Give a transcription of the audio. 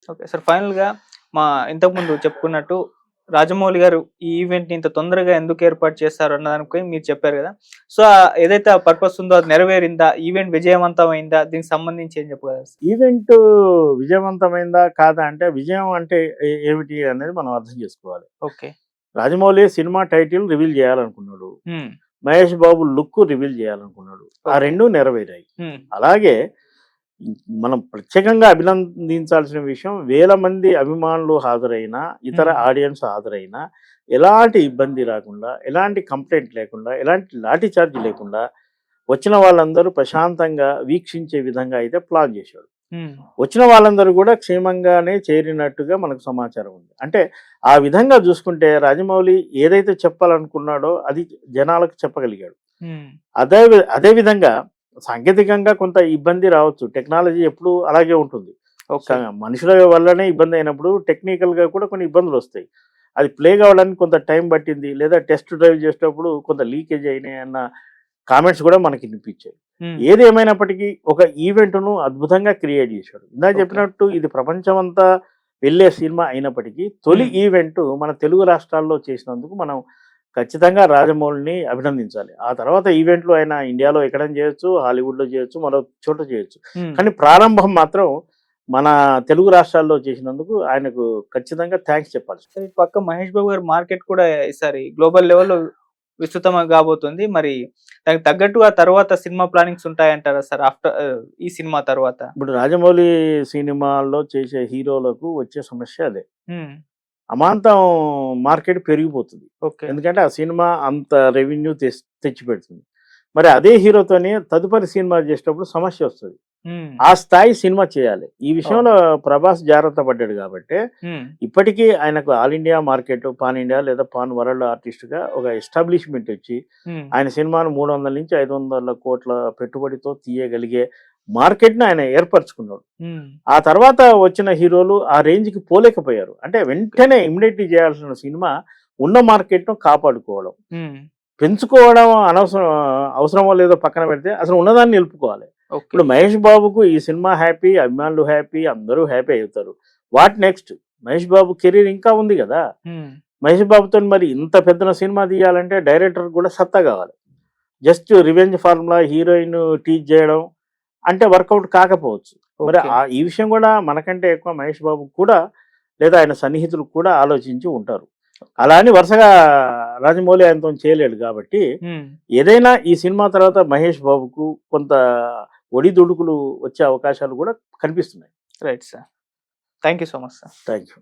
Okay sir. ఫైనల్‌గా మా ఇంతకుముందు చెప్పుకున్నట్టు రాజమౌళి గారు ఈ ఈవెంట్‌ని ఇంత తొందరగా ఎందుకు ఏర్పాటు చేశారు అన్న దానికి మీరు చెప్పారు గదా! సో, ఏదైతే ఆ పర్పస్ ఉందో అది నెరవేరిందా? ఈవెంట్ విజయవంతమైందా? దీనికి సంబంధించి ఏం చెప్పగలరు సార్? ఈవెంట్ విజయవంతమైందా? కాదా? అంటే విజయం అంటే ఏమిటి అనేది మనం అర్థం చేసుకోవాలి. Okay. Rajamouli cinema title reveal చేయాలనుకున్నాడు. Hmm. Mahesh Babu look reveal చేయాలనుకున్నాడు. ఆ ఓకే. 2 నెరవేరాయి. హ్మ్. అలాగే మనం ప్రత్యేకంగా అభినందించాల్సిన విషయం, వేల మంది అభిమానులు హాజరైనా, ఇతర హ్మ్. ఆడియన్స్ హాజరైనా ఎలాంటి ఇబ్బంది రాకుండా, ఎలాంటి కంప్లెయింట్ లేకుండా, ఎలాంటి లాఠీ చార్జ్ లేకుండా వచ్చిన వాళ్ళందరూ ప్రశాంతంగా వీక్షించే విధంగా అయితే ప్లాన్ చేశాడు. హ్మ్. వచ్చిన వాళ్ళందరూ కూడా క్షేమంగానే చేరినట్టుగా మనకు సమాచారం ఉంది. అంటే ఆ విధంగా చూసుకుంటే రాజమౌళి ఏదైతే చెప్పాలనుకున్నాడో అది జనాలకు చెప్పగలిగాడు. హ్మ్. అదే విధంగా సాంకేతికంగా కొంత ఇబ్బంది రావచ్చు. టెక్నాలజీ ఎప్పుడూ అలాగే ఉంటుంది. ఓకే. మనుషుల వల్లనే ఇబ్బంది అయినప్పుడు టెక్నికల్‌గా కూడా కొన్ని ఇబ్బందులొస్తాయి. అది ప్లే కావడానికి కొంత టైం పట్టింది. లేదా టెస్ట్ డ్రైవ్ చేసేటప్పుడు కొంత లీకేజ్ అయినాయి అన్న కామెంట్స్ కూడా మనకి వినిపించాయి. హ్మ్. ఏది ఏమైనప్పటికీ ఒక ఈవెంట్‌ను అద్భుతంగా క్రియేట్ చేశాడు. ఇందాక ఓకే. చెప్పినట్టు ఇది ప్రపంచమంతా వెళ్ళే సినిమా అయినప్పటికీ తొలి హ్మ్. ఈవెంట్ మన తెలుగు రాష్ట్రాల్లో చేసినందుకు మనం ఖచ్చితంగా రాజమౌళిని అభినందించాలి. ఆ తర్వాత ఈవెంట్లు ఆయన ఇండియాలో ఎక్కడైనా చేయొచ్చు, హాలీవుడ్‌లో చేయొచ్చు, మరో చోట చేయొచ్చు. హ్మ్. కానీ ప్రారంభం మాత్రం మన తెలుగు రాష్ట్రాల్లో చేసినందుకు ఆయనకు ఖచ్చితంగా థాంక్స్ చెప్పాలి. ఈ పక్క 'మహేష్ బాబు' గారి మార్కెట్ కూడా ఈసారి గ్లోబల్ లెవెల్‌లో విస్తృతం కాబోతుంది. మరి దానికి తగ్గట్టు ఆ తర్వాత సినిమా ప్లానింగ్స్ ఉంటాయంటారా సార్? ఈ సినిమా తర్వాత? ఇప్పుడు రాజమౌళి సినిమాల్లో చేసే హీరోలకు వచ్చే సమస్య అదే. హ్మ్. అమాంతం మార్కెట్ పెరిగిపోతుంది. ఓకే. ఎందుకంటే ఆ సినిమా అంత రెవెన్యూ తెచ్చిపెడుతుంది. మరి అదే హీరోతోని తదుపరి సినిమా చేసేటప్పుడు సమస్యొస్తది. హ్మ్. ఆ స్థాయి సినిమా చేయాలి. ఈ అవును. విషయంలో ప్రభాస్ జాగ్రత్త పడ్డాడు గాబట్టే, హ్మ్. ఇప్పటికీ ఆయనకు all India market, pan India లేదా పాన్ వరల్డ్ ఆర్టిస్ట్‌గా ఒక ఎస్టాబ్లిష్‌మెంట్ ఒచ్చి, హ్మ్. ఆయన సినిమాను 300-500 కోట్ల పెట్టుబడితో తీయగలిగే మార్కెట్‌ని ఆయన ఏర్పరచుకున్నాడు. హ్మ్. ఆ తర్వాత వచ్చిన హీరోలు ఆ రేంజ్‌కి పోలేకపోయారు. అంటే వెంటనే ఇమ్మీడియేట్‌లీ చేయాల్సిన సినిమా ఉన్న మార్కెట్‌ను కాపాడుకోవడం. హ్మ్. పెంచుకోవడం అవసరమో లేదో పక్కన పెడితే అసలు ఉన్నదాన్ని నిలుపుకోవాలి. ఓకే. ఇప్పుడు 'మహేష్ బాబుకు' ఈ సినిమా హ్యాపీ, అభిమానులు హ్యాపీ, అందరూ హ్యాపీ అవుతారు. What next? 'Mahesh Babu' career ఇంకా ఉంది గదా! హ్మ్. 'మహేష్ బాబుతోని మరి ఇంత పెద్దన సినిమా తీయాలంటే డైరెక్టర్‌కి కూడా సత్తా కావాలి. Just revenge formula heroine tease చేయడం అంటే వర్కౌట్ కాకపోవచ్చు. మరి ఓకే. ఈ విషయం కూడా మనకంటే ఎక్కువ 'మహేష్ బాబుకి' కూడా లేదా ఆయన సన్నిహితులకు కూడా ఆలోచించి ఉంటారు. అలా అని వరుసగా రాజమౌళి ఆయనతోని చేయలేడు కాబట్టి, హ్మ్. ఏదైనా ఈ సినిమా తర్వాత 'మహేష్ బాబుకు' కొంత ఒడిదుడుకులు వచ్చే అవకాశాలు కూడా కనిపిస్తున్నాయి. Right sir. Thank you so much sir. Thank you.